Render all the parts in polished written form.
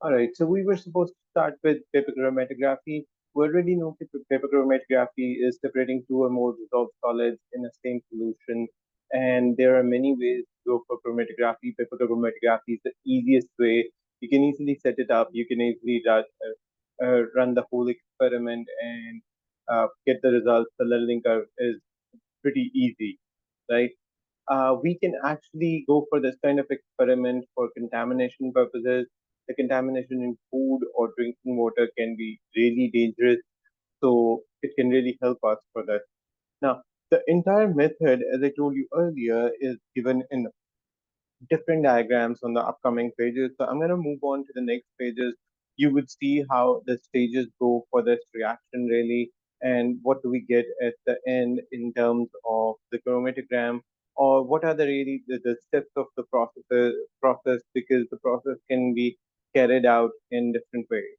All right, so we were supposed to start with paper chromatography. We already know paper chromatography is separating two or more dissolved solids in a same solution, and there are many ways to go for chromatography. Paper chromatography is the easiest way. You can easily set it up. You can easily run the whole experiment and get the results. The learning curve is pretty easy, right? We can actually go for this kind of experiment for contamination purposes. The contamination in food or drinking water can be really dangerous, so it can really help us for that. Now, the entire method, as I told you earlier, is given in different diagrams on the upcoming pages. So I'm going to move on to the next pages. You would see how the stages go for this reaction really, and what do we get at the end in terms of the chromatogram, or what are the steps of the process, because the process can be carried out in different ways.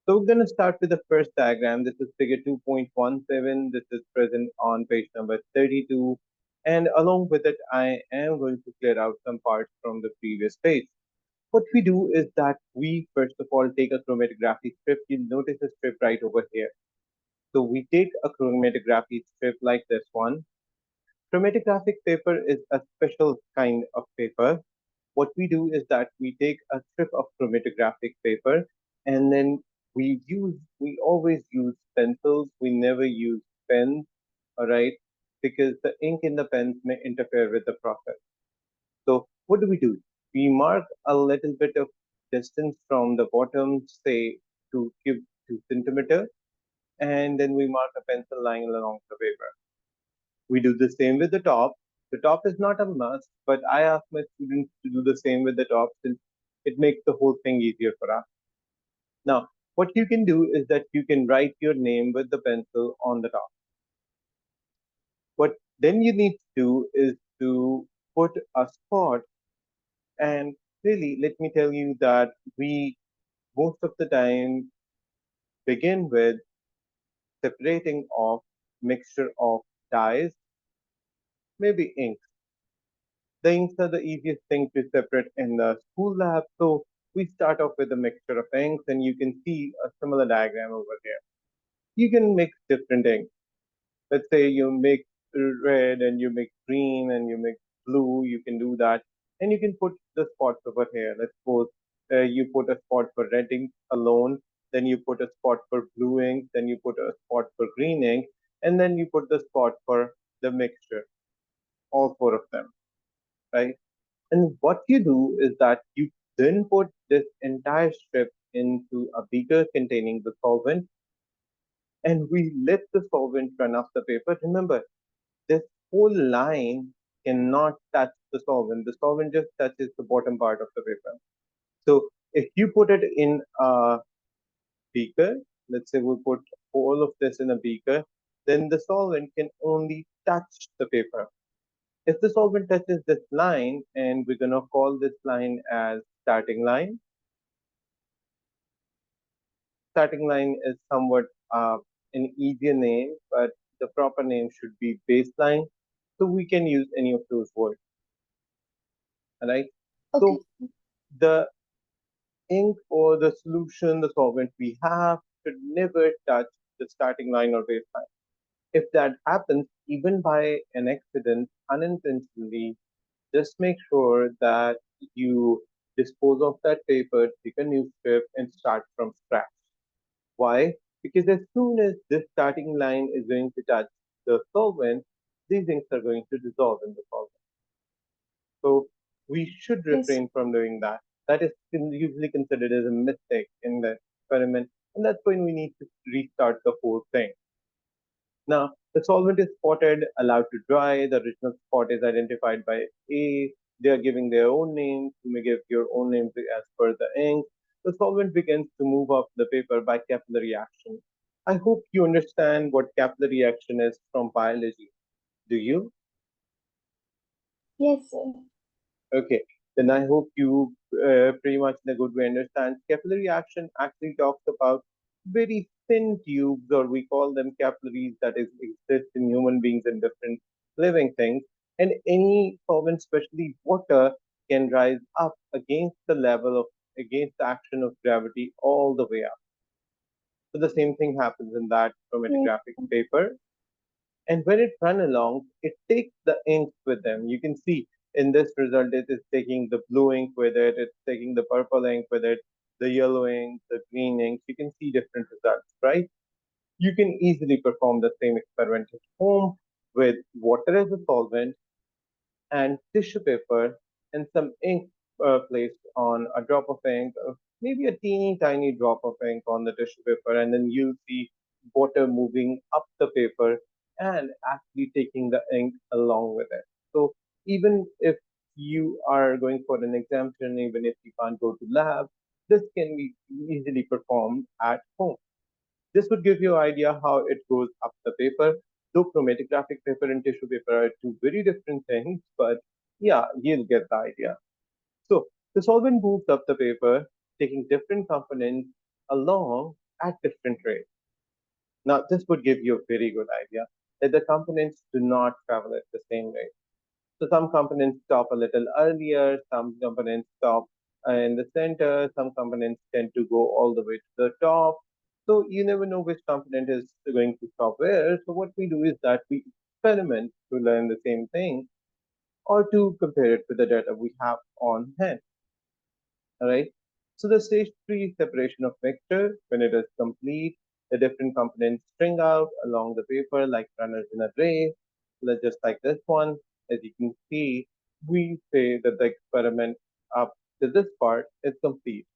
So we're going to start with the first diagram. This is figure 2.17. This is present on page number 32. And along with it, I am going to clear out some parts from the previous page. What we do is that we first of all take a chromatography strip. You'll notice a strip right over here. So we take a chromatography strip like this one. Chromatographic paper is a special kind of paper. What we do is that we take a strip of chromatographic paper, and then we always use pencils. We never use pens, all right, because the ink in the pens may interfere with the process. So what do? We mark a little bit of distance from the bottom, say to give 2 centimeter, and then we mark a pencil line along the paper. We do the same with the top. The top is not a must, but I ask my students to do the same with the top since it makes the whole thing easier for us. Now, what you can do is that you can write your name with the pencil on the top. What then you need to do is to put a spot, and really, let me tell you that we most of the time begin with separating off mixture of dyes, maybe ink. The inks are the easiest thing to separate in the school lab. So we start off with a mixture of inks, and you can see a similar diagram over there. You can mix different inks. Let's say you mix red and you mix green and you mix blue. You can do that. And you can put the spots over here. Let's suppose you put a spot for red ink alone, then you put a spot for blue ink, then you put a spot for green ink, and then you put the spot for the mixture, all four of them, right? And what you do is that you then put this entire strip into a beaker containing the solvent, and we let the solvent run off the paper. Remember, this whole line cannot touch the solvent. The solvent just touches the bottom part of the paper. So if you put it in a beaker, let's say we put all of this in a beaker, then the solvent can only touch the paper. If the solvent touches this line, and we're going to call this line as starting line. Starting line is somewhat an easier name, but the proper name should be baseline. So we can use any of those words, all right? Okay. So the ink or the solution, the solvent we have should never touch the starting line or baseline. If that happens, even by an accident, unintentionally, just make sure that you dispose of that paper, take a new strip, and start from scratch. Why? Because as soon as this starting line is going to touch the solvent, these inks are going to dissolve in the solvent. So we should Yes. refrain from doing that. That is usually considered as a mistake in the experiment, and that's when we need to restart the whole thing. Now, the solvent is spotted, allowed to dry. The original spot is identified by A. They are giving their own names. You may give your own names as per the ink. The solvent begins to move up the paper by capillary action. I hope you understand what capillary action is from biology. Do you? Yes, sir. Okay, then I hope you pretty much in a good way understand. Capillary action actually talks about very thin tubes, or we call them capillaries, that exist in human beings and different living things. And any solvent, especially water, can rise up against the level of against the action of gravity all the way up. So the same thing happens in that Yes. chromatographic paper. And when it run along, it takes the ink with them. You can see in this result, it is taking the blue ink with it, it's taking the purple ink with it, the yellow ink, the green ink. You can see different results, right? You can easily perform the same experiment at home with water as a solvent and tissue paper and some ink placed on a drop of ink, maybe a teeny tiny drop of ink on the tissue paper, and then you'll see water moving up the paper and actually taking the ink along with it. So even if you are going for an exemption, even if you can't go to lab, this can be easily performed at home. This would give you an idea how it goes up the paper. Though chromatographic paper and tissue paper are two very different things, but yeah, you'll get the idea. So the solvent moves up the paper, taking different components along at different rates. Now, this would give you a very good idea that the components do not travel at the same rate. So some components stop a little earlier, some components stop in the center, some components tend to go all the way to the top. So you never know which component is going to stop where. So what we do is that we experiment to learn the same thing or to compare it with the data we have on hand. All right. So the stage three separation of vector, when it is complete, the different components string out along the paper like runners in a race. Just like this one, as you can see, we say that the experiment up to this part is complete.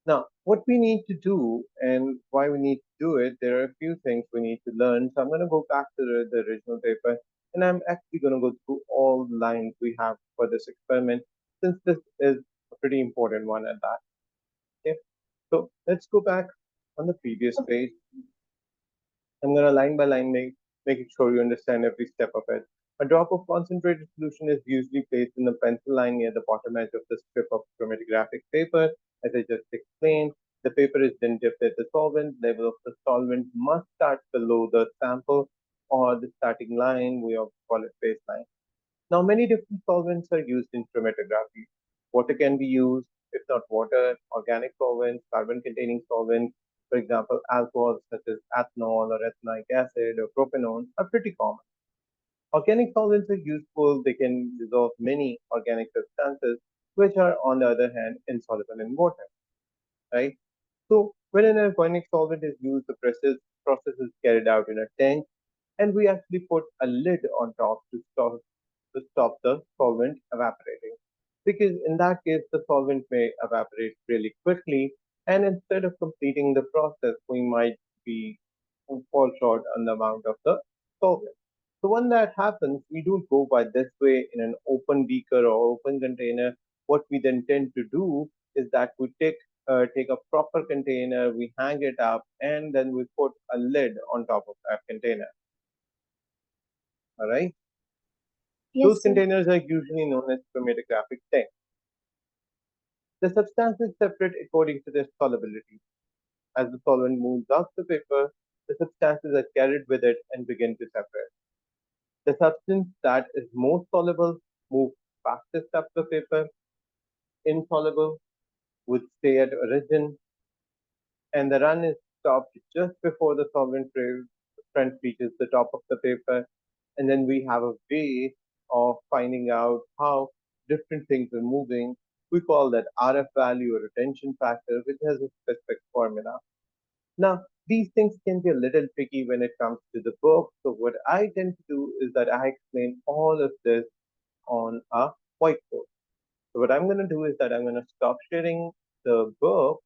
Now, what we need to do and why we need to do it, there are a few things we need to learn. So I'm going to go back to the original paper and I'm actually going to go through all the lines we have for this experiment since this is a pretty important one at that. Okay, so let's go back on the previous page. I'm going to line by line making sure you understand every step of it. A drop of concentrated solution is usually placed in the pencil line near the bottom edge of the strip of chromatographic paper. As I just explained, the paper is then dipped at the solvent. Level of the solvent must start below the sample or the starting line. We call it baseline. Now, many different solvents are used in chromatography. Water can be used, if not water, organic solvents, carbon containing solvents, for example, alcohols such as ethanol or ethanoic acid or propanone are pretty common. Organic solvents are useful, they can dissolve many organic substances, which are, on the other hand, insoluble in water, right? So, when an organic solvent is used, the process is carried out in a tank, and we actually put a lid on top to stop the solvent evaporating. Because in that case, the solvent may evaporate really quickly, and instead of completing the process, we might be fall short on the amount of the solvent. So when that happens, we don't go by this way in an open beaker or open container. What we then tend to do is that we take a proper container, we hang it up, and then we put a lid on top of that container. All right. Those Yes, sir. containers are usually known as chromatographic tanks. The substance is separate according to their solubility. As the solvent moves off the paper, the substances are carried with it and begin to separate. The substance that is most soluble moves fastest up the paper, insoluble would stay at origin, and the run is stopped just before the front reaches the top of the paper. And then we have a way of finding out how different things are moving. We call that RF value or retention factor, which has a specific formula. Now, these things can be a little tricky when it comes to the book. So what I tend to do is that I explain all of this on a whiteboard. So what I'm going to do is that I'm going to stop sharing the book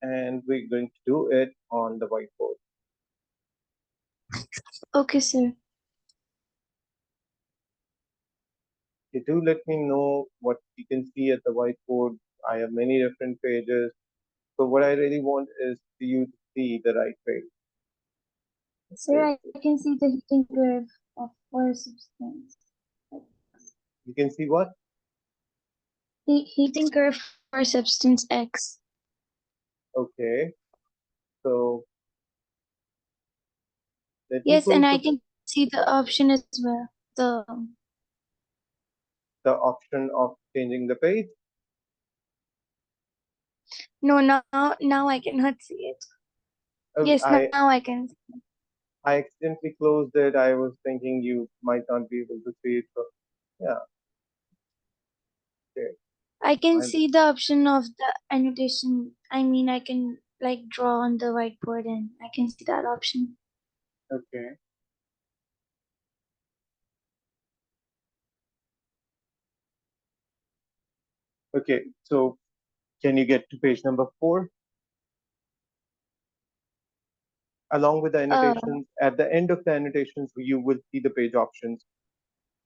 and we're going to do it on the whiteboard. Okay, sir. You do let me know what you can see at the whiteboard. I have many different pages. So what I really want is for you to see the right page. Sir, I can see the heating curve of our substance. You can see what? The heating curve for substance X. Okay. So let me Yes, and close I the can see the option as well. option of changing the page. No, now I cannot see it. Yes, I now I can. I accidentally closed it. I was thinking you might not be able to see it. So yeah, okay. I can I, see the option of the annotation. I mean, I can like draw on the whiteboard and I can see that option. okay. Okay. So can you get to page number 4? Along with the Uh, annotations, at the end of the annotations, you will see the page options.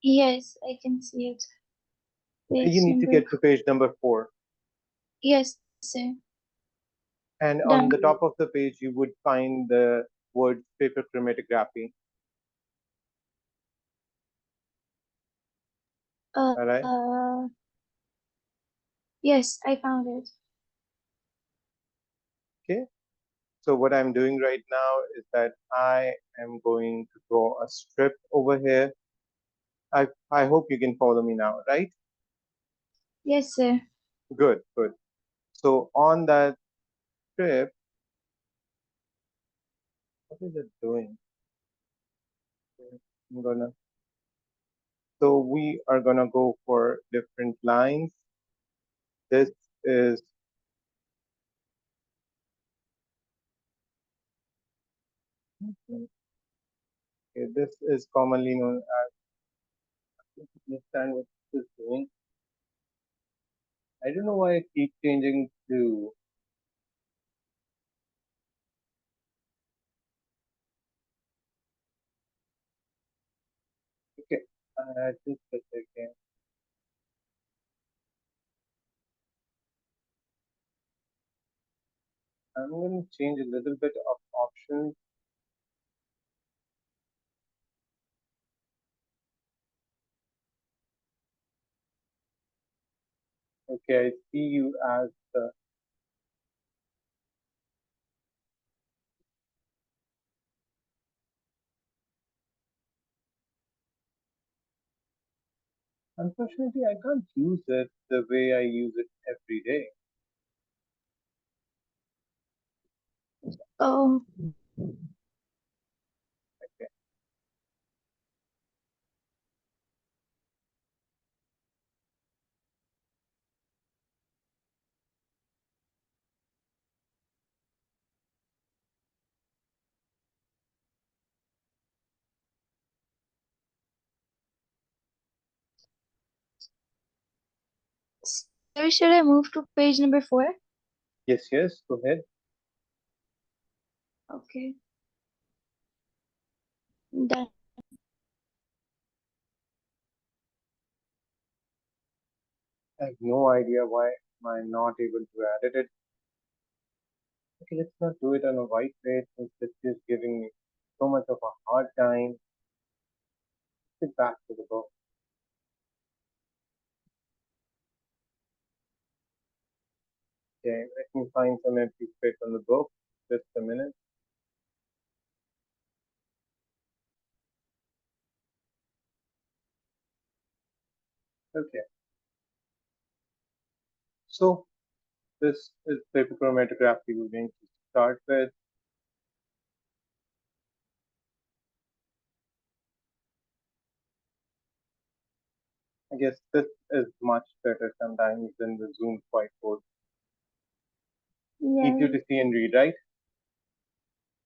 yes, I can see it. You Page need to number. get to page number 4. Yes, sir. And on the Done. top of the page, you would find the word paper chromatography. Uh, All right. uh, yes, I found it. Okay. So what I'm doing right now is that I am going to draw a strip over here. I hope you can follow me now, right? Yes, sir. Good, good. So on that strip, what is it doing? I'm gonna, so we are gonna go for different lines. This is, okay, this is commonly known as, understand what this is doing. I don't know why it keeps changing to, okay, just a second. I'm going to change a little bit of options. Okay, I see you as the, unfortunately, I can't use it the way I use it every day. Oh, Okay, sir, should I move to page number 4? yes, yes, go ahead. Okay, done. I have no idea why am I not able to edit it. Okay, let's not do it on a white page since this is giving me so much of a hard time. Get back to the book. Okay, let me find some empty space on the book. Just a minute. Okay, so this is paper chromatography we're going to start with. I guess this is much better sometimes than the Zoom whiteboard. Easier Yeah. to see and read, right?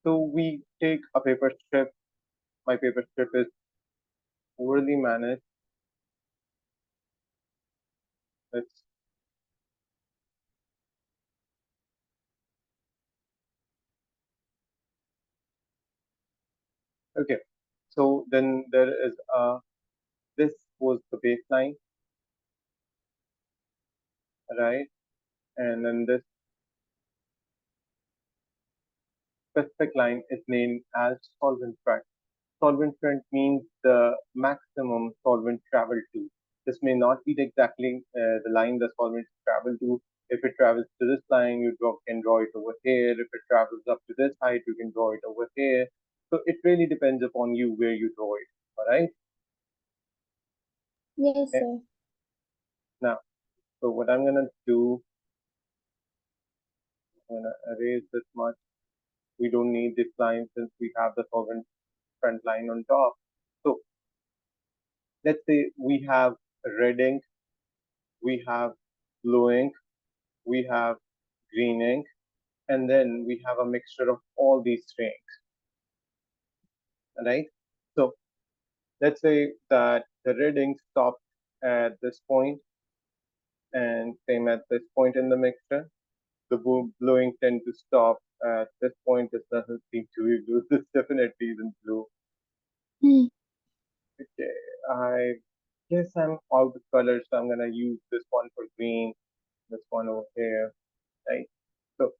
So we take a paper strip. My paper strip is poorly managed. Let's, okay. So then there is this was the baseline, right? And then this specific line is named as solvent front. Solvent front means the maximum solvent travel to. This may not be exactly the line the solvent travel to. If it travels to this line, can draw it over here. If it travels up to this height, you can draw it over here. So it really depends upon you where you draw it. All right. Yes, Okay. sir. Now, so what I'm gonna do I'm gonna erase this much. We don't need this line since we have the solvent front line on top. So let's say we have red ink, we have blue ink, we have green ink, and then we have a mixture of all these three inks, right? So let's say that the red ink stopped at this point and same at this point in the mixture. The blue ink tend to stop at this point. This doesn't seem to be blue. This definitely isn't blue. Hmm. Okay, I guess I'm out of colors, so I'm gonna use this one for green, this one over here, right? So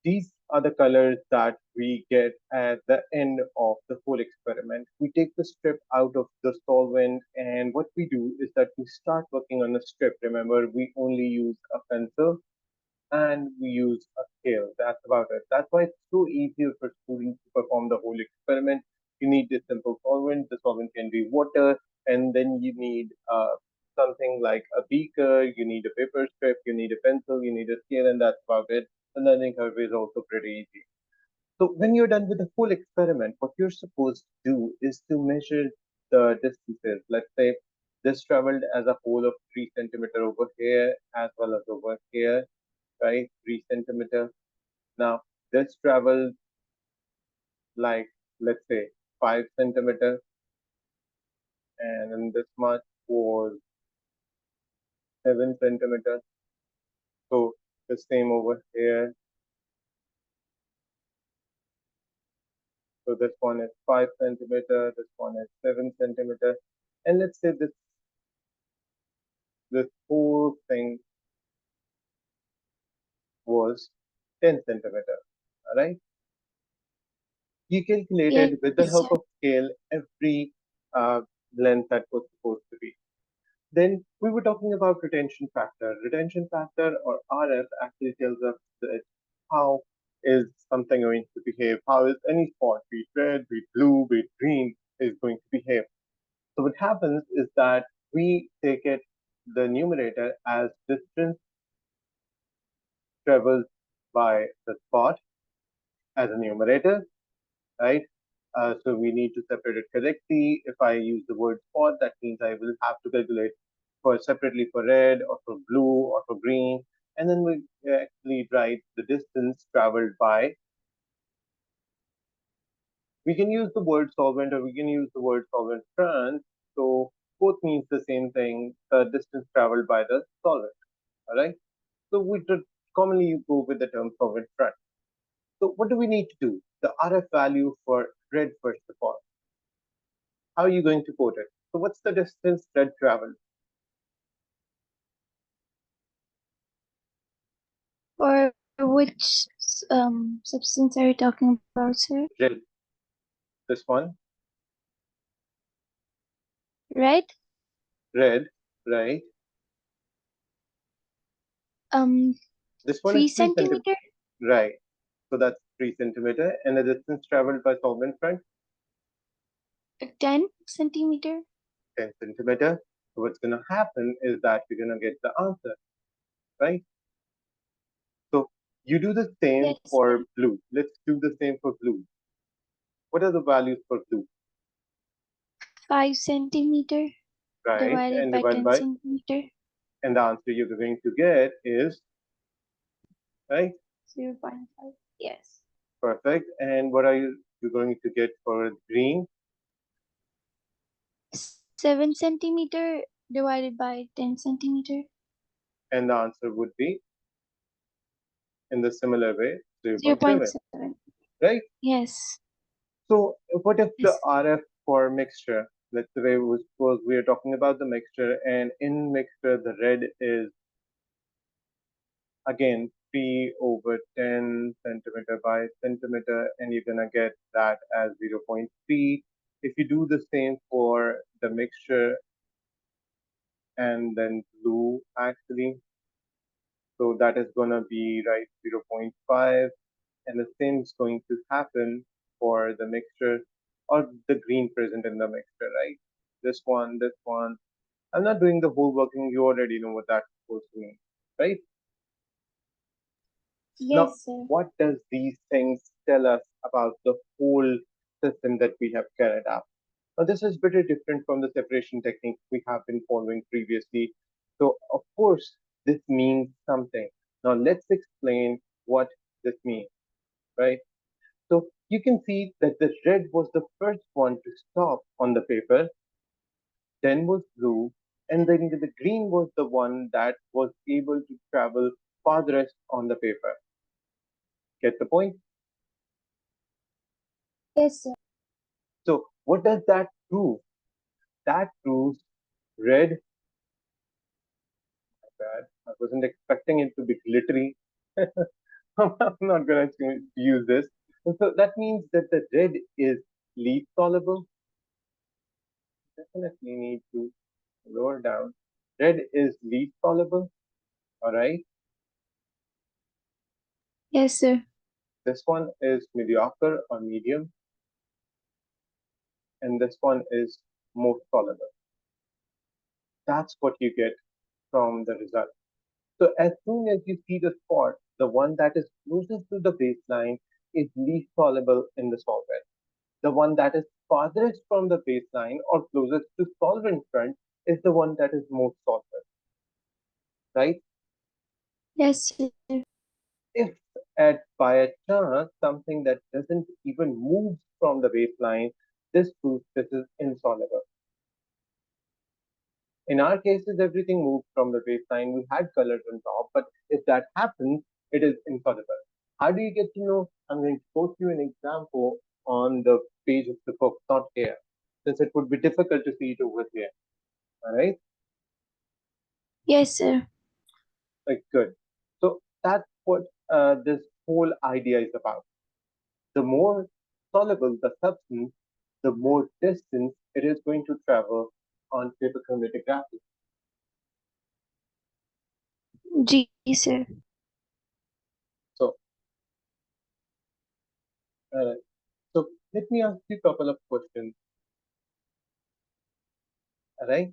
these are the colors that we get at the end of the whole experiment. We take the strip out of the solvent, and what we do is that we start working on a strip. Remember, we only use a pencil and we use a scale. That's about it. That's why it's so easier for students to perform the whole experiment. You need a simple solvent. The solvent can be water, and then you need something like a beaker. You need a paper strip. You need a pencil. You need a scale, and that's about it. The learning curve is also pretty easy. So when you're done with the whole experiment, what you're supposed to do is to measure the distances. Let's say this traveled as a whole of 3 centimeter over here as well as over here, right? 3 centimeter. Now this traveled like, let's say, 5 centimeter, and then this much was 7 centimeter. So the same over here. So this one is 5 centimeter, this one is 7 centimeter, and let's say this whole thing was 10 centimeter. All right. You calculated with the Yes, help sir. of scale every uh, length that was supposed to be. Then we were talking about retention factor. Retention factor, or RF, actually tells us that how is something going to behave, how is any spot, be it red, be it blue, be it green, is going to behave. So what happens is that we take it, the numerator, as distance traveled by the spot as a numerator, right? So we need to separate it correctly. If I use the word spot, that means I will have to calculate for separately for red or for blue or for green. And then we actually write the distance traveled by. We can use the word solvent or we can use the word solvent front. So both means the same thing, the distance traveled by the solvent. All right. So we commonly go with the term solvent front. So what do we need to do? The RF value for red first of all. How are you going to quote it? So what's the distance red traveled? For which substance are you talking about, sir? Red. This one, Right? red, right? Um, This one is three 3 centimeter, centimeter, right? So that's 3 centimeter, and the distance traveled by solvent front, 10 centimeter. 10 centimeter. So what's going to happen is that you're going to get the answer, right? So you do the same Yes, sir. for blue. Let's do the same for blue. What are the values for blue, 5 centimeter right? divided And by divide 10 by, centimeter, and the answer you're going to get is, right? 0.5. Yes. Perfect. And what are you going to get for green? 7 centimeter divided by 10 centimeter, And the answer would be in the similar way, 0.7, 0.7. right? Yes. So what if the Yes. RF for mixture, let's say suppose we are talking about the mixture, and in mixture the red is again 3 over 10 centimeter by centimeter, and you're gonna get that as 0.3. If you do the same for the mixture and then blue actually, so that is gonna be right 0.5, and the same is going to happen for the mixture or the green present in the mixture, right? This one, this one. I'm not doing the whole working. You already know what that's supposed to mean, right? Now, Yes, sir. what does these things tell us about the whole system that we have carried out? Now, this is very different from the separation technique we have been following previously. So, of course, this means something. Now, let's explain what this means, right? So, you can see that the red was the first one to stop on the paper, then was blue, and then the green was the one that was able to travel farthest on the paper. Get the point? Yes, sir. So, what does that prove? That proves red. Bad. I wasn't expecting it to be glittery. I'm not going to use this. And so that means that the red is least soluble. Definitely need to lower down. Red is least soluble. All right. Yes, sir. This one is mediocre or medium, and this one is most soluble. That's what you get from the result. So as soon as you see the spot, the one that is closest to the baseline is least soluble in the solvent. The one that is farthest from the baseline or closest to solvent front is the one that is most solvent, right? Yes, sir. If at by a chance something that doesn't even move from the baseline, this proves this is insoluble. In our cases, everything moves from the baseline. We had colors on top, but if that happens, it is insoluble. How do you get to know? I'm going to quote you an example on the page of the book, not here, since it would be difficult to see it over here. All right, Yes, sir. like good. So that's what this whole idea is about. The more soluble the substance, the more distance it is going to travel on paper chromatography. G, sir. So, uh, so let me ask you a couple of questions. All right.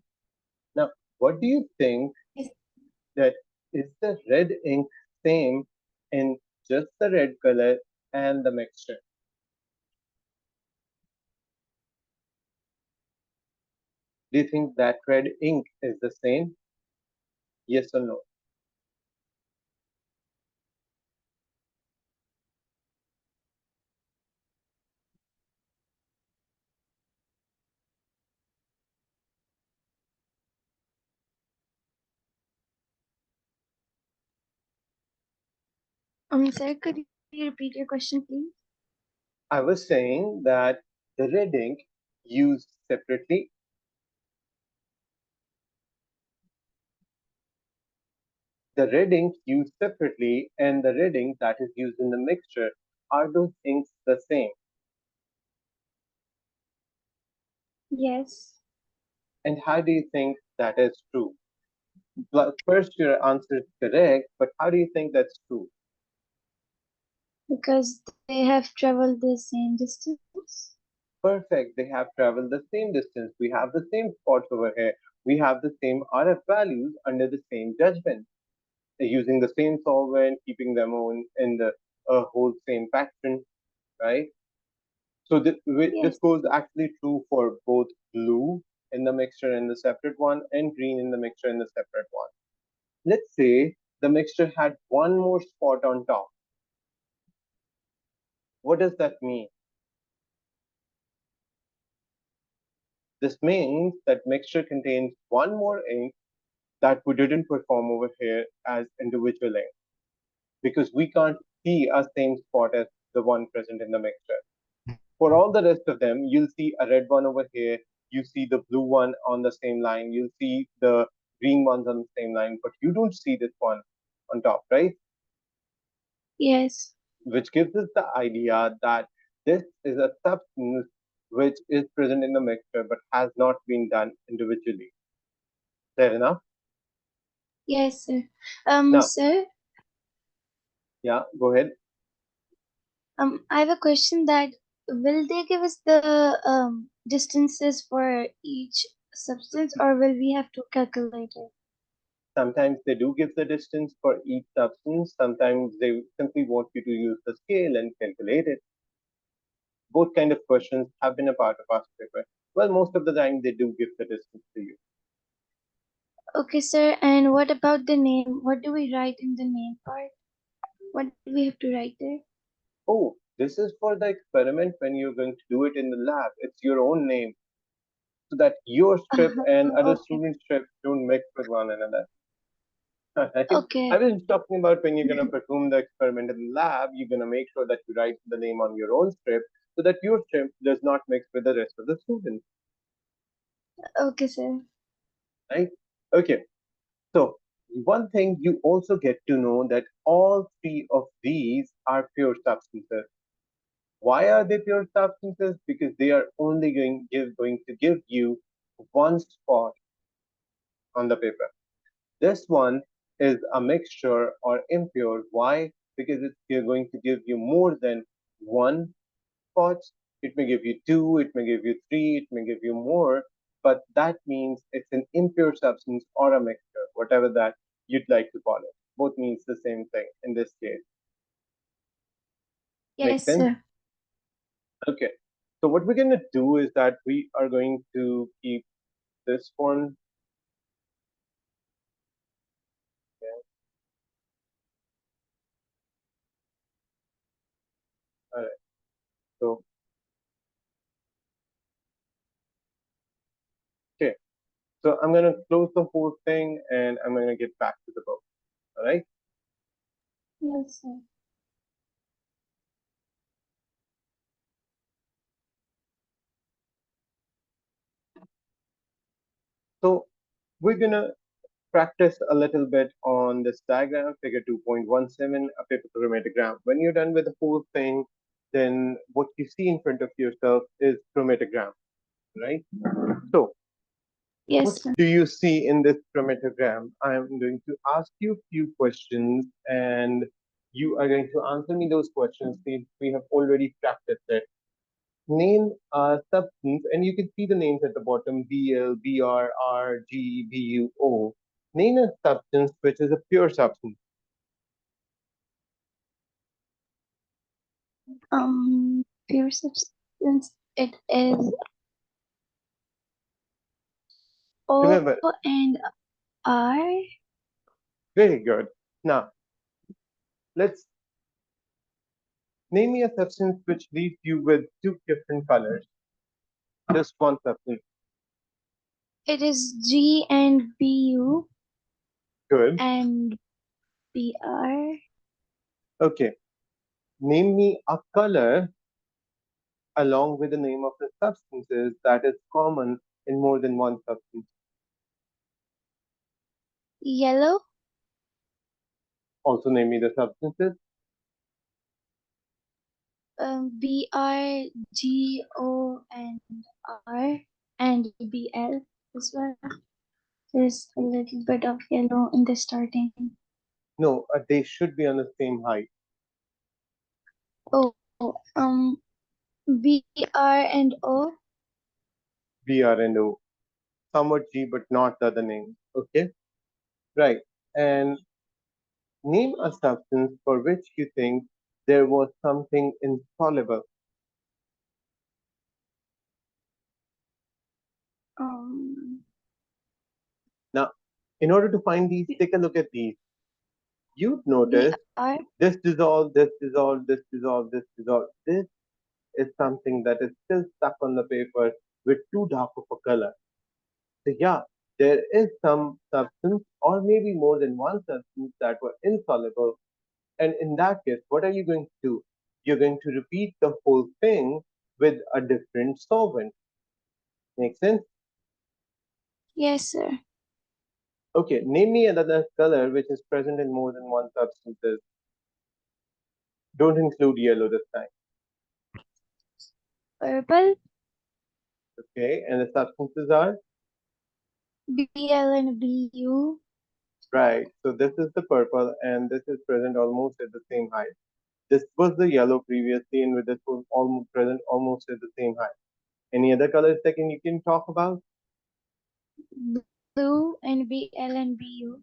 Now, what do you think that is the red ink same in just the red color and the mixture? Do you think that red ink is the same? Yes or no? Sir, could you repeat your question, please? I was saying that the red ink used separately, the red ink used separately, and the red ink that is used in the mixture, are those inks the same? Yes, And how do you think that is true? Well, first, your answer is correct, but how do you think that's true? because they have traveled the same distance. Perfect. They have traveled the same distance. We have the same spots over here. We have the same RF values under the same judgment. They're using the same solvent, keeping them on in the whole same pattern, right? So this Yes, goes actually true for both blue in the mixture in the separate one and green in the mixture in the separate one. Let's say the mixture had one more spot on top. What does that mean? This means that mixture contains one more ink that we didn't perform over here as individual ink because we can't see a same spot as the one present in the mixture. For all the rest of them, you'll see a red one over here, you see the blue one on the same line, you'll see the green ones on the same line, but you don't see this one on top, right? yes, Which gives us the idea that this is a substance which is present in the mixture but has not been done individually. Fair enough? yes, sir. Now, Sir, yeah, go ahead. I have a question that will they give us the distances for each substance, or will we have to calculate it? Sometimes they do give the distance for each substance. Sometimes they simply want you to use the scale and calculate it. Both kind of questions have been a part of past paper. Well, most of the time they do give the distance to you. Okay, sir. And what about the name? What do we write in the name part? What do we have to write there? Oh, this is for the experiment when you're going to do it in the lab. It's your own name so that your strip and other Okay. student strips don't mix with one another. Right? I Okay. was talking about when you're going to perform the experiment in the lab, you're going to make sure that you write the name on your own strip so that your strip does not mix with the rest of the students. Okay, sir. Right? Okay. So one thing you also get to know that all three of these are pure substances. Why are they pure substances? Because they are only going to give you one spot on the paper. This one is a mixture or impure. Why? Because it's going to give you more than one spot. It may give you two, it may give you three, it may give you more, but that means it's an impure substance or a mixture, whatever that you'd like to call it. Both means the same thing in this case. Make Yes, sense? sir. Okay. So what we're going to do is that we are going to keep this one. Okay. All right. So, okay. So I'm going to close the whole thing and I'm going to get back to the book. All right. Yes, sir. So we're going to practice a little bit on this diagram, figure 2.17, a paper chromatogram. When you're done with the whole thing, then what you see in front of yourself is chromatogram, right? So Yes, what sir. do you see in this chromatogram? I'm going to ask you a few questions and you are going to answer me those questions. We have already practiced it. Name a substance, and you can see the names at the bottom: Bl, Br, Rg, Bu, O. Name a substance which is a pure substance. Pure substance. It is O Remember, and R. very good. Now, let's name me a substance which leaves you with two different colors. Just one substance. It is G and Bu Good. and BR. Okay. Name me a color along with the name of the substances that is common in more than one substance. Yellow. Also, name me the substances. BRGO and R and BL as well. There's a little bit of yellow in the starting. No, they should be on the same height. Oh, BR and O. B, R, and O. Somewhat G, but not the other name. Okay, right. And name a substance for which you think there was something insoluble. Um, Now, in order to find these, take a look at these. You'd notice BR. this dissolve, this dissolve, this dissolve, this dissolve. This is something that is still stuck on the paper with too dark of a color. So yeah, there is some substance or maybe more than one substance that were insoluble. And in that case, what are you going to do? You're going to repeat the whole thing with a different solvent. Make sense? Yes, sir. Okay, name me another color which is present in more than one substances. Don't include yellow this time. Purple. Okay, and the substances are BL and BU. right. So this is the purple, and this is present almost at the same height. This was the yellow previously, and with this was almost present almost at the same height. Any other colors that you can talk about? Blue and BL and BU.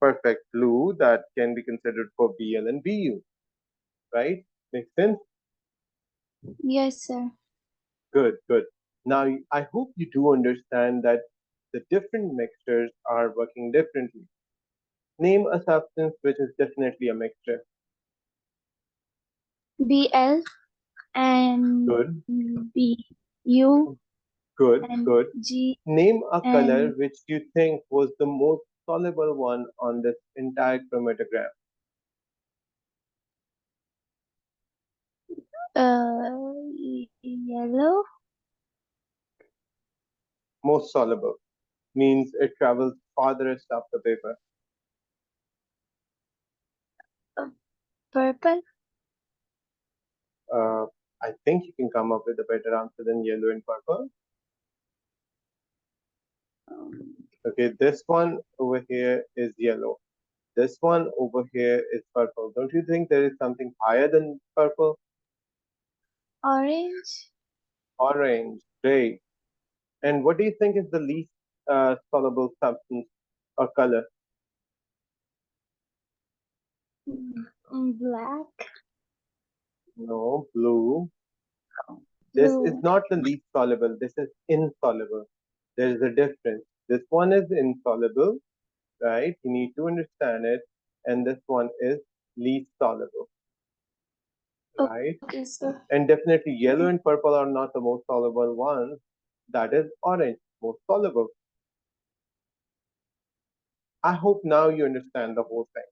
Perfect. Blue, that can be considered for Bl and Bu, right? Makes sense? Yes, sir. Good, good. Now, I hope you do understand that the different mixtures are working differently. Name a substance which is definitely a mixture. BL and Good, B U good, and good. G Name a color and which you think was the most soluble one on this entire chromatogram. yellow. Most soluble means it travels farthest up the paper. uh, Purple. Uh, I think you can come up with a better answer than yellow and purple. um, Okay, this one over here is yellow. This one over here is purple. Don't you think there is something higher than purple? Orange. Orange, gray. And what do you think is the least soluble substance or color? Black. No, blue. This is Blue. not the least soluble. This is insoluble. There is a difference. This one is insoluble, right? You need to understand it. And this one is least soluble, right? Okay, sir. And definitely yellow and purple are not the most soluble ones. That is orange, most soluble. I hope now you understand the whole thing,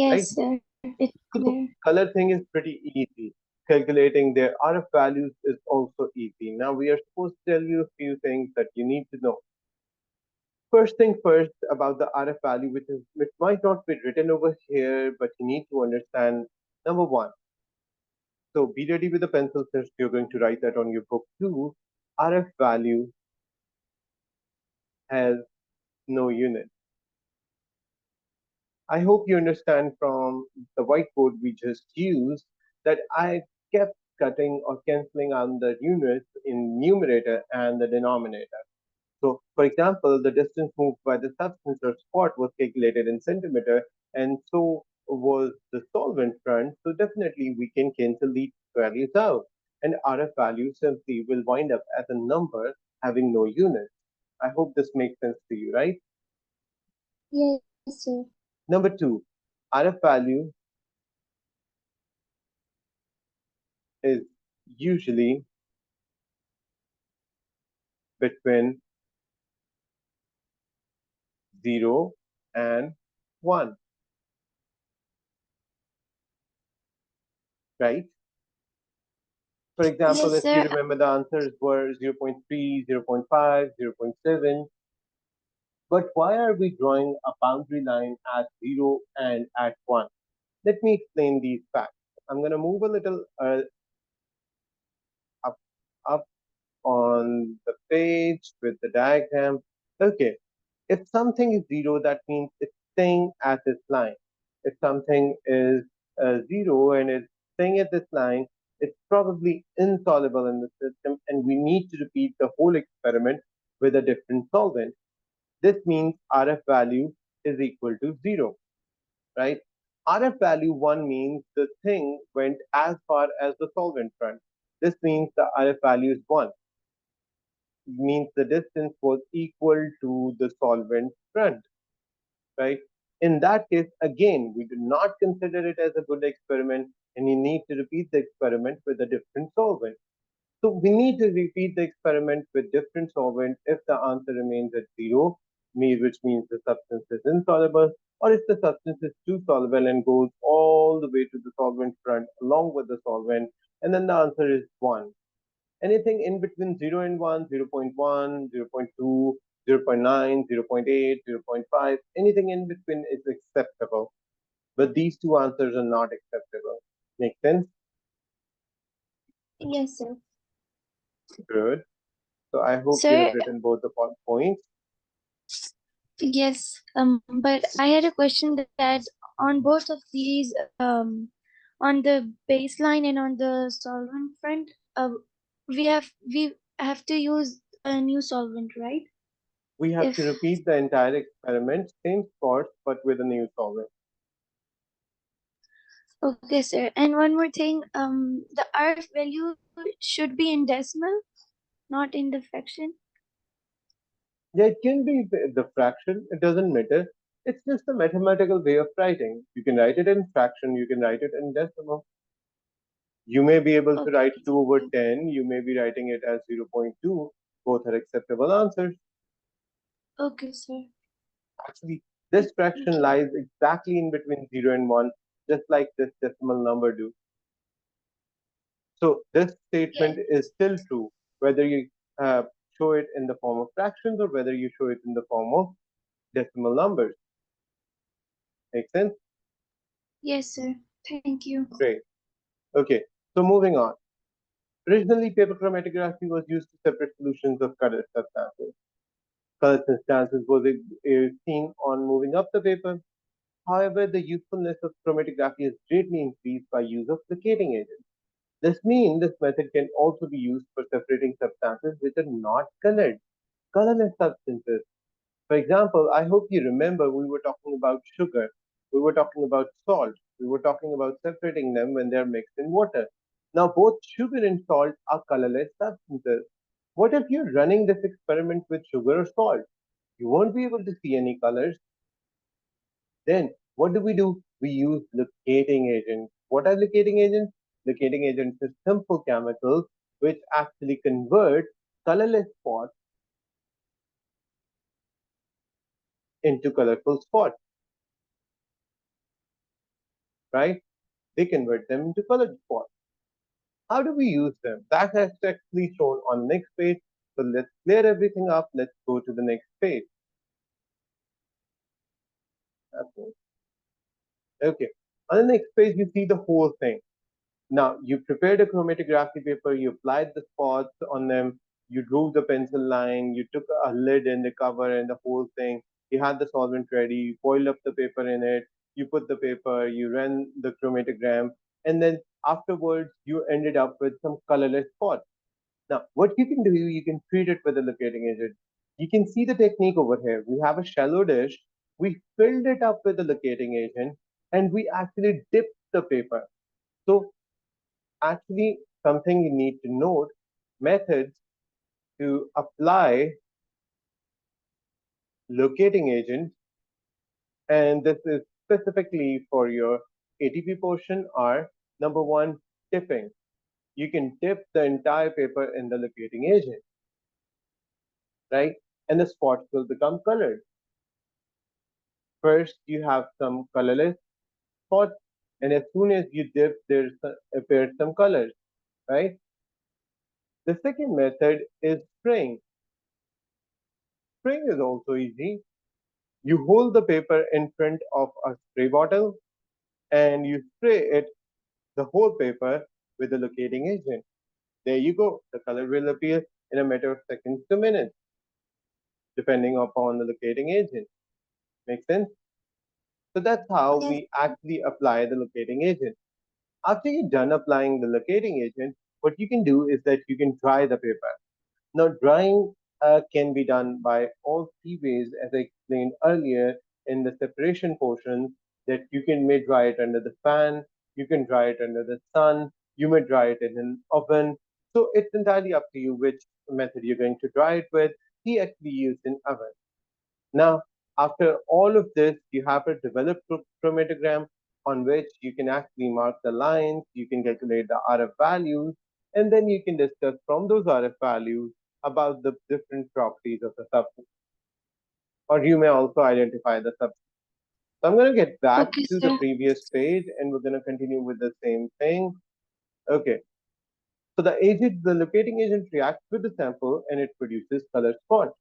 right? Yes, sir. It's So the clear. color thing is pretty easy. Calculating their RF values is also easy. Now we are supposed to tell you a few things that you need to know. First thing first about the RF value, which might not be written over here, but you need to understand. Number one, so be ready with a pencil since you're going to write that on your book too. RF value has no unit. I hope you understand from the whiteboard we just used that I kept cutting or cancelling out the units in numerator and the denominator. So, for example, the distance moved by the substance or spot was calculated in centimeter, and so was the solvent front. So, definitely we can cancel these values out, and RF value simply will wind up as a number having no units. I hope this makes sense to you, right? Yes, sir. Number two, RF value is usually between 0 and 1, right? For example, Yes, if you sir. remember, the answers were 0. 0.3, 0. 0.5, 0. 0.7. But why are we drawing a boundary line at 0 and at 1? Let me explain these facts. I'm going to move a little up, up on the page with the diagram. Okay, if something is 0, that means it's staying at this line. If something is 0 and it's staying at this line, it's probably insoluble in the system, and we need to repeat the whole experiment with a different solvent. This means RF value is equal to 0, right? RF value 1 means the thing went as far as the solvent front. This means the RF value is 1, means the distance was equal to the solvent front, right? In that case, again, we do not consider it as a good experiment, and you need to repeat the experiment with a different solvent. So we need to repeat the experiment with different solvent if the answer remains at 0, which means the substance is insoluble, or if the substance is too soluble and goes all the way to the solvent front along with the solvent, and then the answer is 1. Anything in between 0 and 1, 0.1, 0.2, 0.9, 0.8, 0.5, anything in between is acceptable. But these two answers are not acceptable. Make sense? Yes, sir. Good. So I hope you have Sir, written both the points. yes. But I had a question that on both of these, on the baseline and on the solvent front, we have to use a new solvent, right? We have to If repeat the entire experiment, same spots, but with a new solvent. okay, sir. And one more thing, the R value should be in decimal, not in the fraction. Yeah, it can be the fraction, it doesn't matter. It's just a mathematical way of writing. You can write it in fraction, you can write it in decimal. You may be able to Okay, write 2 over sir. 10, you may be writing it as 0.2. Both are acceptable answers. Okay, sir. Actually, this Thank fraction you. lies exactly in between 0 and 1, just like this decimal number do. So this Yeah. statement is still true, whether you show it in the form of fractions or whether you show it in the form of decimal numbers. Make sense? Yes, sir. Thank you. Great. Okay, so moving on. Originally, paper chromatography was used to separate solutions of colored substances. Colored substances was seen on moving up the paper. However, the usefulness of chromatography has greatly increased by use of placating agents. This means this method can also be used for separating substances which are not colored, colorless substances. For example, I hope you remember we were talking about sugar, we were talking about salt, we were talking about separating them when they're mixed in water. Now, both sugar and salt are colorless substances. What if you're running this experiment with sugar or salt? You won't be able to see any colors. Then, what do? We use locating agents. What are locating agents? Locating agents are simple chemicals which actually convert colorless spots into colorful spots, right? They convert them into colored spots. How do we use them? That is actually shown on the next page. So let's clear everything up. Let's go to the next page. Okay. On the next page, you see the whole thing. Now, you prepared a chromatography paper, you applied the spots on them, you drew the pencil line, you took a lid and the cover and the whole thing. You had the solvent ready, you boiled up the paper in it, you put the paper, you ran the chromatogram, and then afterwards you ended up with some colorless spots. Now, what you can do, you can treat it with a locating agent. You can see the technique over here. We have a shallow dish, we filled it up with a locating agent, and we actually dipped the paper. So actually something you need to note, methods to apply locating agents, and this is specifically for your ATP portion, are number one, tipping. You can tip the entire paper in the locating agent, right? And the spots will become colored. First, you have some colorless spots, and as soon as you dip, there appears some colors, right? The second method is spraying. Spraying is also easy. You hold the paper in front of a spray bottle and you spray it, the whole paper, with the locating agent. There you go. The color will appear in a matter of seconds to minutes, depending upon the locating agent. Make sense? So that's how Yes. we actually apply the locating agent. After you're done applying the locating agent, what you can do is that you can dry the paper. Now, drying can be done by all three ways, as I explained earlier in the separation portion, that you can may dry it under the fan, you can dry it under the sun, you may dry it in an oven. So it's entirely up to you which method you're going to dry it with. He actually used an oven. Now, after all of this, you have a developed chromatogram on which you can actually mark the lines, you can calculate the RF values, and then you can discuss from those RF values about the different properties of the substance. Or you may also identify the substance. So I'm going to get back Okay, to the sir. previous page and we're going to continue with the same thing. Okay. So the locating agent reacts with the sample and it produces color spots.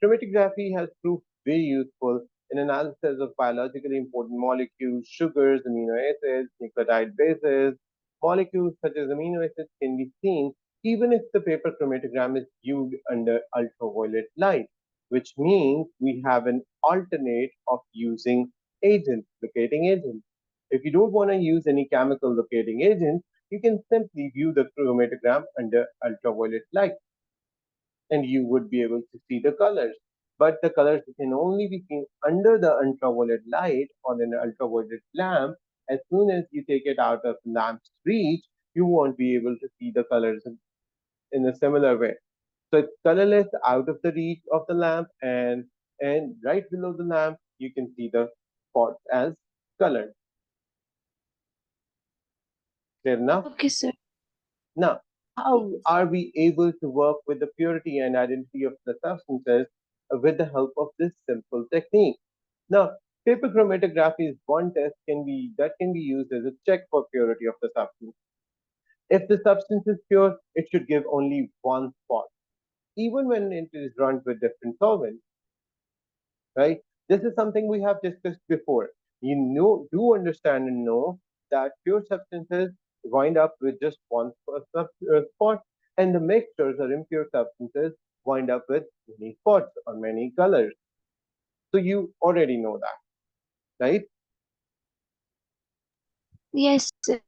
Chromatography has proved very useful in analysis of biologically important molecules, sugars, amino acids, nucleotide bases. Molecules such as amino acids can be seen even if the paper chromatogram is viewed under ultraviolet light, which means we have an alternate of using agents, locating agents. If you don't want to use any chemical locating agents, you can simply view the chromatogram under ultraviolet light and you would be able to see the colors. but the colors can only be seen under the ultraviolet light on an ultraviolet lamp. As soon as you take it out of the lamp's reach, you won't be able to see the colors in a similar way. So it's colorless out of the reach of the lamp, and right below the lamp you can see the spots as colored. Clear enough? Okay, sir. Now, how are we able to work with the purity and identity of the substances with the help of this simple technique? Now, paper chromatography is one test can be used as a check for purity of the substance. If the substance is pure, it should give only one spot, even when it is run with different solvents, right? This is something we have discussed before. You know, do understand and know that pure substances wind up with just one spot, and the mixtures or impure substances wind up with many spots or many colors. So you already know that, right? Yes, sir.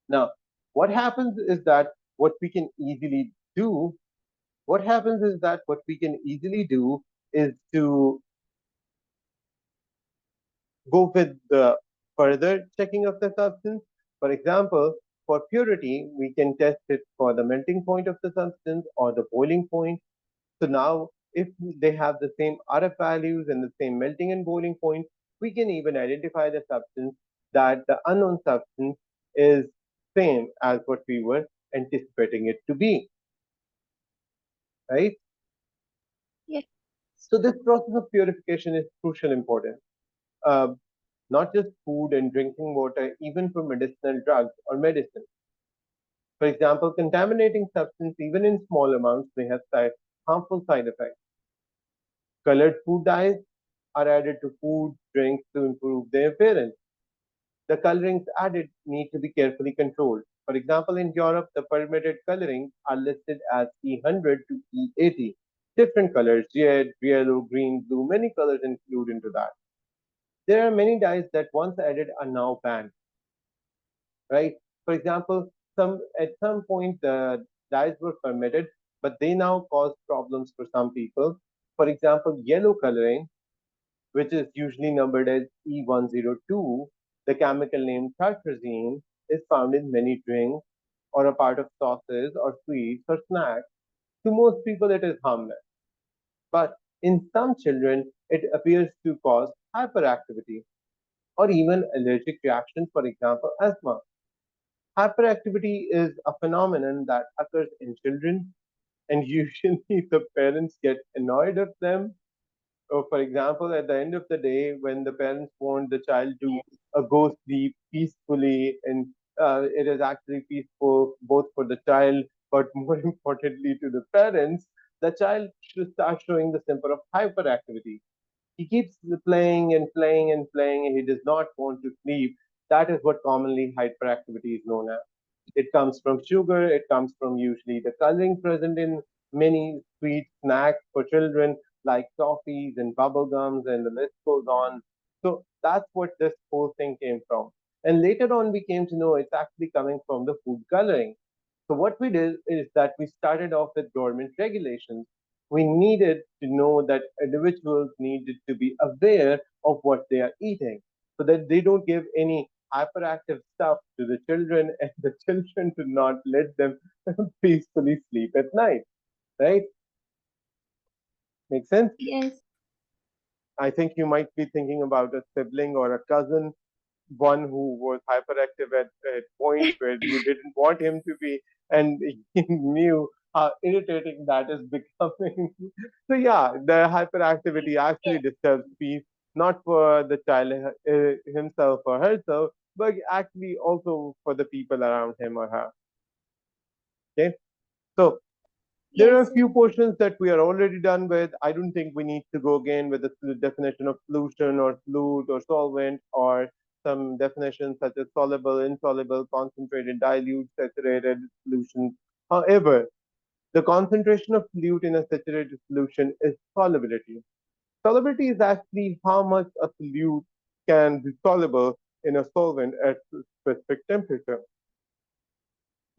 Now, what happens is that what we can easily do, what happens is that what we can easily do is to go with the further checking of the substance. For example, for purity, we can test it for the melting point of the substance or the boiling point. So now, if they have the same RF values and the same melting and boiling point, we can even identify the substance that the unknown substance is same as what we were anticipating it to be, right? Yes. So this process of purification is crucial important. Uh, Not just food and drinking water, even for medicinal drugs or medicine. For example, contaminating substance, even in small amounts, may have harmful side effects. Colored food dyes are added to food, drinks to improve their appearance. The colorings added need to be carefully controlled. For example, in Europe, the permitted colorings are listed as E100 to E80. Different colors, red, yellow, green, blue, many colors include into that. There are many dyes that once added are now banned, right? For example, some at some point the dyes were permitted, but they now cause problems for some people. For example, yellow coloring, which is usually numbered as E102, the chemical name tartrazine, is found in many drinks or a part of sauces or sweets or snacks. To most people, it is harmless, but in some children, it appears to cause hyperactivity or even allergic reactions, for example, asthma. Hyperactivity is a phenomenon that occurs in children, and usually the parents get annoyed at them. Or, for example, at the end of the day, when the parents want the child to go sleep peacefully, and it is actually peaceful both for the child, but more importantly to the parents, the child should start showing the symptom of hyperactivity. He keeps playing and playing and playing, and he does not want to sleep. That is what commonly hyperactivity is known as. It comes from sugar, it comes from usually the coloring present in many sweet snacks for children, like toffees and bubble gums, and the list goes on. So that's what this whole thing came from. And later on, we came to know it's actually coming from the food coloring. So what we did is that we started off with government regulations. We needed to know that individuals needed to be aware of what they are eating so that they don't give any hyperactive stuff to the children and the children do not let them peacefully sleep at night, right? Make sense? Yes. I think you might be thinking about a sibling or a cousin, one who was hyperactive at a point where you didn't want him to be, and he knew how irritating that is becoming. So, yeah, the hyperactivity actually disturbs peace, not for the child himself or herself, but actually also for the people around him or her. Okay. So, there are Yes, a few sir. portions that we are already done with. I don't think we need to go again with the definition of solution or solute or solvent or some definitions such as soluble, insoluble, concentrated, dilute, saturated solutions. However, the concentration of solute in a saturated solution is solubility. Solubility is actually how much a solute can be soluble in a solvent at a specific temperature.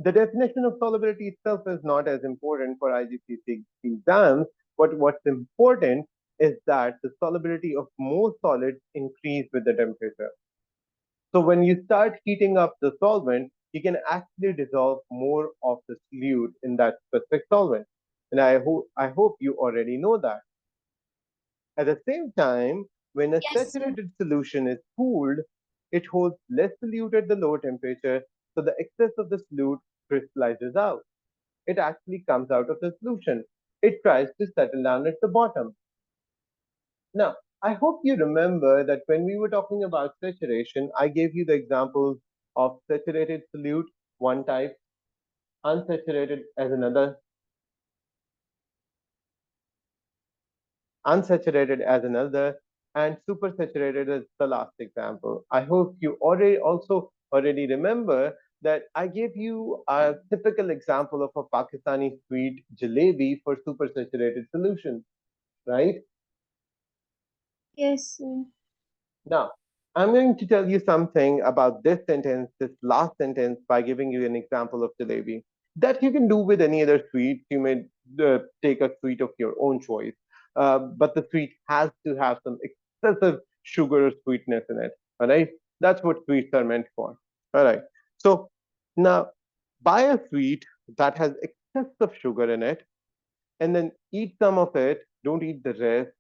The definition of solubility itself is not as important for IGCSE exams, But what's important is that the solubility of most solids increase with the temperature. So when you start heating up the solvent, you can actually dissolve more of the solute in that specific solvent. And I hope you already know that. At the same time, when a Yes, sir. saturated solution is cooled, it holds less solute at the lower temperature, so the excess of the solute crystallizes out. It actually comes out of the solution. It tries to settle down at the bottom. Now, I hope you remember that when we were talking about saturation, I gave you the examples of saturated solute, one type, unsaturated as another, unsaturated as another, and supersaturated as the last example. I hope you already remember that I gave you a typical example of a Pakistani sweet jalebi for supersaturated solution, right? Yes, sir. Now, I'm going to tell you something about this sentence, this last sentence, by giving you an example of jalebi that you can do with any other sweet. You may take a sweet of your own choice, but the sweet has to have some excessive sugar or sweetness in it. All right, that's what sweets are meant for. All right, so now buy a sweet that has excessive sugar in it, and then eat some of it. Don't eat the rest.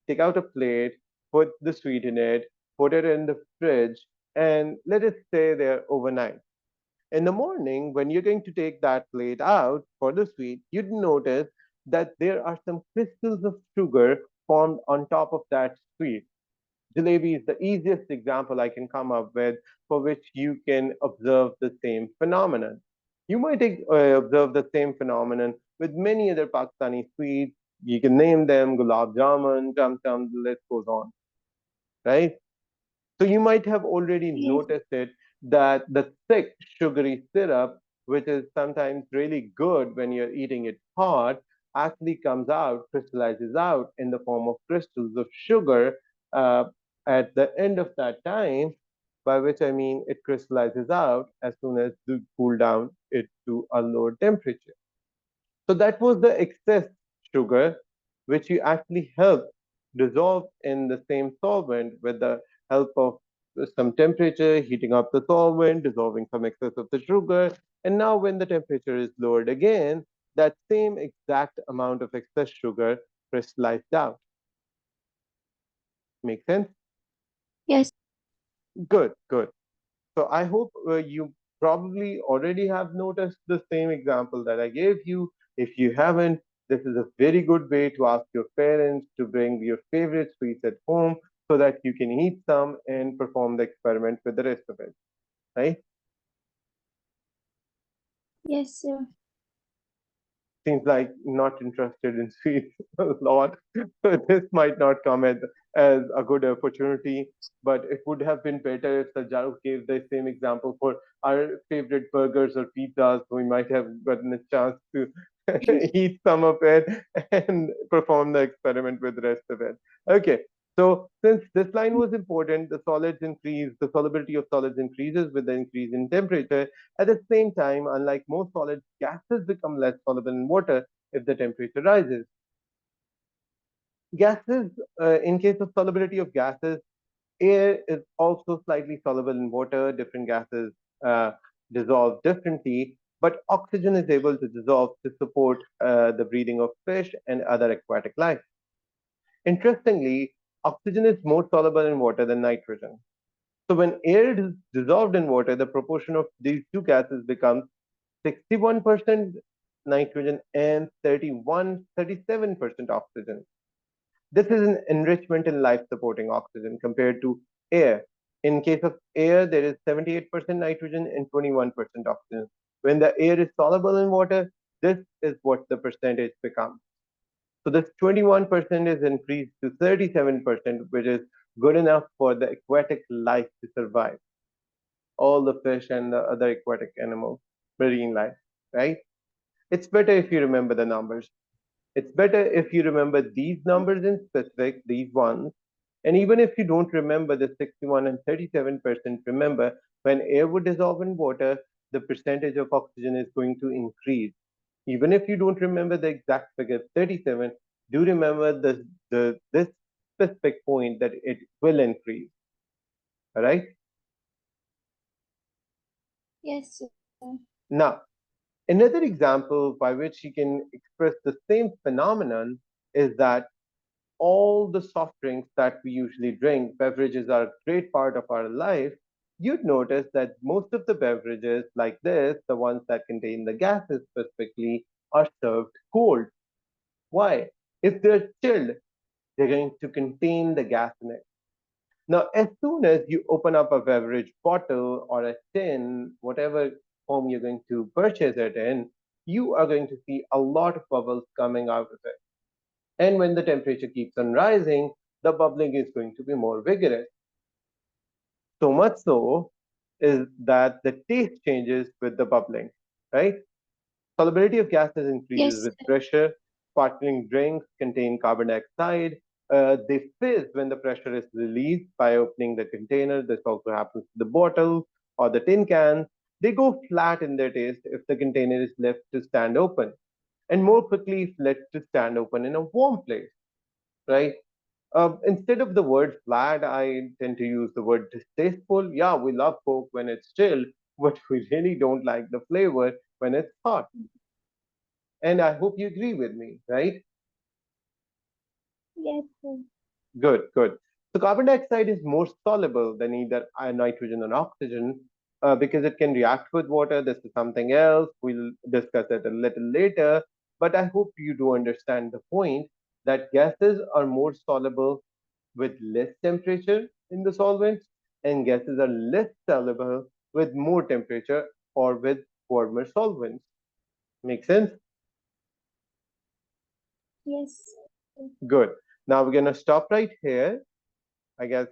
Take out a plate, put the sweet in it, put it in the fridge, and let it stay there overnight. In the morning, when you're going to take that plate out for the sweet, you'd notice that there are some crystals of sugar formed on top of that sweet. Jalebi is the easiest example I can come up with for which you can observe the same phenomenon. You might observe the same phenomenon with many other Pakistani sweets. You can name them Gulab Jamun, Cham Cham, the list goes on, right? So you might have already Yes, noticed it that the thick sugary syrup, which is sometimes really good when you're eating it hot, actually comes out, crystallizes out in the form of crystals of sugar uh, at the end of that time, by which I mean it crystallizes out as soon as you cool down it to a lower temperature. So that was the excess sugar, which you actually help dissolve in the same solvent with the help of some temperature, heating up the solvent, dissolving some excess of the sugar. And now, when the temperature is lowered again, that same exact amount of excess sugar crystallized out. Make sense? yes, Good, good. So I hope you probably already have noticed the same example that I gave you. If you haven't, this is a very good way to ask your parents to bring your favorite sweets at home so that you can eat some and perform the experiment with the rest of it, right? yes, sir. Seems like not interested in sweets a lot. So this might not come as a good opportunity, but it would have been better if Sajaruk gave the same example for our favorite burgers or pizzas. We might have gotten a chance to eat some of it and perform the experiment with the rest of it. Okay. So since this line was important, the solubility of solids increases with the increase in temperature. At the same time, unlike most solids, gases become less soluble in water if the temperature rises. Gases, in case of solubility of gases, air is also slightly soluble in water. Different gases uh, dissolve differently, but oxygen is able to dissolve to support the breathing of fish and other aquatic life. Interestingly, oxygen is more soluble in water than nitrogen. So when air is dissolved in water, the proportion of these two gases becomes 61% nitrogen and 37% oxygen. This is an enrichment in life supporting oxygen compared to air. In case of air, there is 78% nitrogen and 21% oxygen. When the air is soluble in water, this is what the percentage becomes. So this 21% is increased to 37%, which is good enough for the aquatic life to survive, all the fish and the other aquatic animals, marine life, right? It's better if you remember the numbers. It's better if you remember these numbers in specific, these ones. And even if you don't remember the 61 and 37%, remember when air would dissolve in water, the percentage of oxygen is going to increase. Even if you don't remember the exact figure, 37, Do remember this specific point that it will increase. All right. Yes, sir. Now, another example by which you can express the same phenomenon is that all the soft drinks that we usually drink, beverages are a great part of our life. You'd notice that most of the beverages like this, the ones that contain the gases specifically, are served cold. Why? If they're chilled, they're going to contain the gas in it. Now, as soon as you open up a beverage bottle or a tin, whatever form you're going to purchase it in, you are going to see a lot of bubbles coming out of it. And when the temperature keeps on rising, the bubbling is going to be more vigorous. So much so is that the taste changes with the bubbling, right? Solubility of gases increases Yes, with sir. pressure. Sparkling drinks contain carbon dioxide. They fizz when the pressure is released by opening the container. This also happens to the bottle or the tin cans. They go flat in their taste if the container is left to stand open, and more quickly if left to stand open in a warm place, right? Instead of the word flat, I tend to use the word distasteful. Yeah, we love Coke when it's chilled, but we really don't like the flavor when it's hot. And I hope you agree with me, right? Yes, sir. Good, good. So carbon dioxide is more soluble than either nitrogen or oxygen because it can react with water. This is something else. We'll discuss it a little later. But I hope you do understand the point that gases are more soluble with less temperature in the solvents, and gases are less soluble with more temperature or with warmer solvents. Make sense? Yes. Good. Now we're going to stop right here. I guess